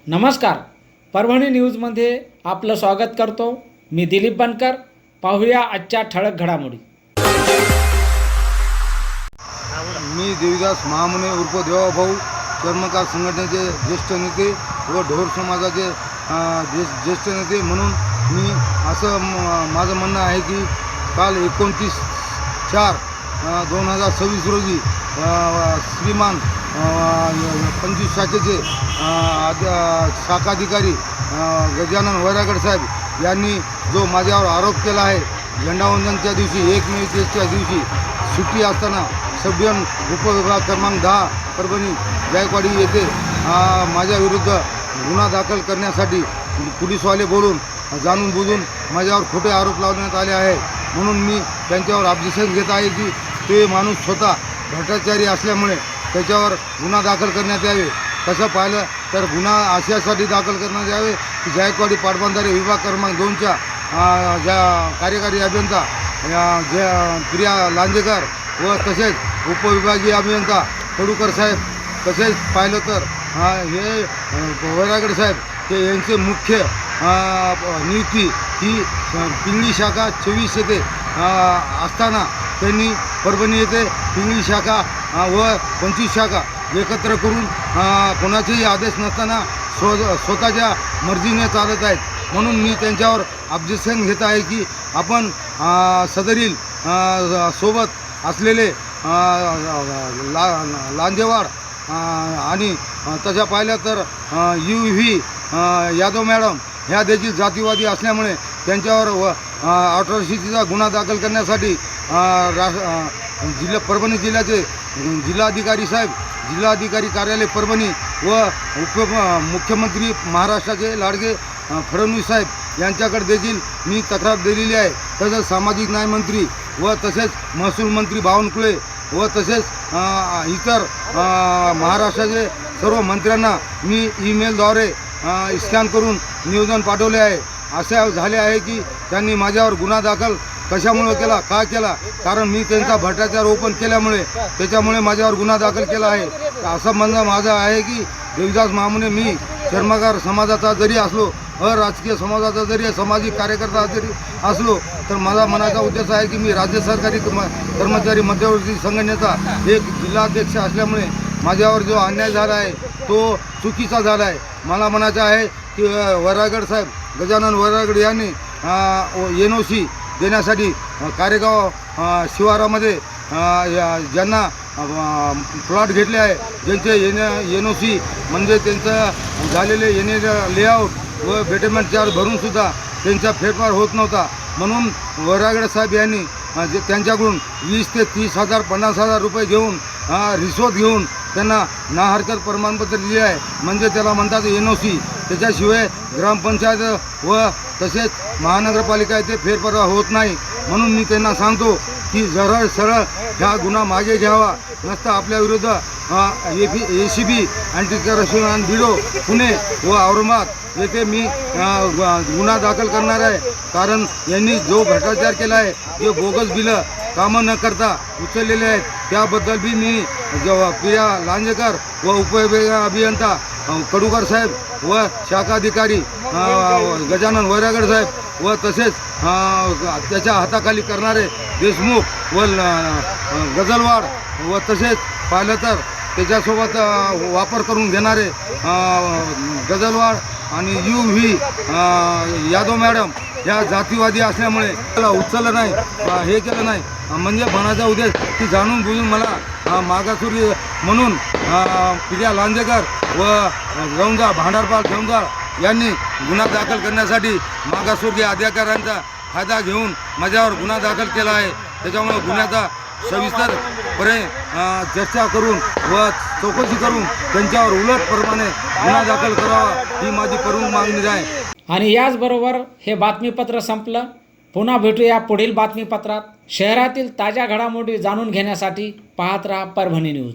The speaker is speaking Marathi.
नमस्कार, परभणी न्यूजमध्ये आपलं स्वागत करतो. मी दिलीप बनकर. पाहूया आजच्या ठळक घडामोडी. मी देवीदास महामुने उर्फ देवाभाऊ चर्मकार संघटनेचे ज्येष्ठ नेते व ढोर समाजाचे ज्येष्ठ नेते म्हणून मी असं माझं म्हणणं आहे की काल 29/4/2026 रोजी श्रीमान 25 शाखेचे शाखाधिकारी गजानन वैरागड साहेब यांनी जो माझ्यावर आरोप केला आहे, झेंडावंदनच्या दिवशी 1 मे 2023च्या दिवशी सुट्टी असताना सभ्यन उपविभाग क्रमांक 10 परभणी जायकवाडी येथे माझ्या विरुद्ध गुन्हा दाखल करण्यासाठी पोलीसवाले बोलून जाणून बुजून माझ्यावर खोटे आरोप लावण्यात आले आहे. म्हणून मी त्यांच्यावर ऑब्जेक्शन घेत आहे की ते माणूस स्वतः भ्रष्टाचारी असल्यामुळे त्याच्यावर गुन्हा दाखल करण्यात यावे. तसं पाहिलं तर गुन्हा अशासाठी दाखल करण्यात यावे की जायकवाडी पाटबंधारे विभाग क्रमांक 2च्या ज्या कार्यकारी अभियंता प्रिया लांजेकर व तसेच उपविभागीय अभियंता कडूकर साहेब, तसेच पाहिलं तर हे वैरागड साहेब ते यांचे मुख्य नियुक्ती ही पिंगळी शाखा 24 येथे असताना त्यांनी परभणी येथे पिंगळी शाखा व 25 शाखा एकत्र करून कोणाचेही आदेश नसताना स्वतःच्या मर्जीने चालत आहेत. म्हणून मी त्यांच्यावर ऑब्जेक्शन घेत आहे की आपण सदरील सोबत असलेले लांजेवाड आणि तशा पाहिल्या तर UV यादव मॅडम ह्या देखील जातीवादी असल्यामुळे त्यांच्यावर अट्रॉसिटीचा गुन्हा दाखल करण्यासाठी परभणी जिल्ह्याचे जिल्हाधिकारी साहेब, जिल्हाधिकारी कार्यालय परभणी व मुख्यमंत्री महाराष्ट्राचे लाडके फडणवीस साहेब यांच्याकडे देखील मी तक्रार दिलेली आहे. तसंच सामाजिक न्याय मंत्री व तसेच महसूल मंत्री बावनकुळे व तसेच इतर महाराष्ट्राचे सर्व मंत्र्यांना मी ईमेलद्वारे स्कॅन करून निवेदन पाठवले आहे. असे झाले आहे की त्यांनी माझ्यावर गुन्हा दाखल कशामुळे केला, का केला, कारण मी त्यांचा भ्रष्टाचार ओपन केल्यामुळे त्याच्यामुळे माझ्यावर गुन्हा दाखल केला आहे. असं म्हणणं माझं आहे की देवीदास महामुने मी चर्मकार समाजाचा जरी असलो, अराजकीय समाजाचा जरी सामाजिक कार्यकर्ता जरी असलो, तर माझा मनाचा उद्देश आहे की मी राज्य सरकारी कर्मचारी मध्यवर्ती संघटनेचा एक जिल्हाध्यक्ष असल्यामुळे माझ्यावर जो अन्याय झाला आहे तो चुकीचा झाला आहे. मला म्हणायचं आहे की वैरागड साहेब गजानन वैरागड यांनी NOC देण्यासाठी कारेगाव शिवारामध्ये ज्यांना प्लॉट घेतले आहे, ज्यांचे NOC म्हणजे त्यांचं झालेले लेआउट व बेटमेंट चार्ज भरूनसुद्धा त्यांचा फेरफार होत नव्हता. म्हणून वैरागड साहेब यांनी त्यांच्याकडून 20 ते 30 हजार 50 हजार रुपये घेऊन रिश्वत घेऊन त्यांना ना हरकत प्रमाणपत्र दिले आहे. म्हणजे त्याला म्हणतात NOC. त्याच्याशिवाय ग्रामपंचायत व तसेच महानगरपालिका येथे फेरफार होत नाही. म्हणून मी त्यांना सांगतो की सरळ ह्या गुन्हा मागे घ्यावा, नसता आपल्या विरुद्ध ACB anti corruption bureau Pune व औरंगाबाद येथे मी गुन्हा दाखल करणार आहे. कारण यांनी जो भ्रष्टाचार केला आहे, जे बोगस बिलं कामं न करता उचललेले आहेत, त्याबद्दल बी मी प्रिया लांजेकर व उपविभागीय अभियंता कडूकर साहेब व शाखाधिकारी गजानन वैरागड साहेब व तसेच त्याच्या हाताखाली करणारे देशमुख व गजलवाड व तसेच पाहिलं तर त्याच्यासोबत वापर करून घेणारे गजलवाड आणि UV यादव मॅडम ह्या जातीवादी असल्यामुळे त्याला उचललं नाही, हे केलं नाही. म्हणजे म्हणायचा उद्देश की जाणून बुजून मला मागासवर्गीय म्हणून प्रिया लांजेकर व भांडारपाल जमदार यांनी गुन्हा दाखल करण्यासाठी मागासवर्गीय अधिकाऱ्यांचा फायदा घेऊन माझ्यावर गुन्हा दाखल केला आहे. त्याच्यामुळे गुन्ह्याचा सविस्तरपणे चर्चा करून व चौकशी करून त्यांच्यावर उलटप्रमाणे गुन्हा दाखल करावा ही माझी प्रमुख मागणी आहे. आणि याचबरोबर हे बातमीपत्र संपलं. पुन्हा भेटूया पुढील बातमीपत्रात. शहरातील ताज्या घडामोडी जाणून घेण्यासाठी पाहत राहा परभणी न्यूज.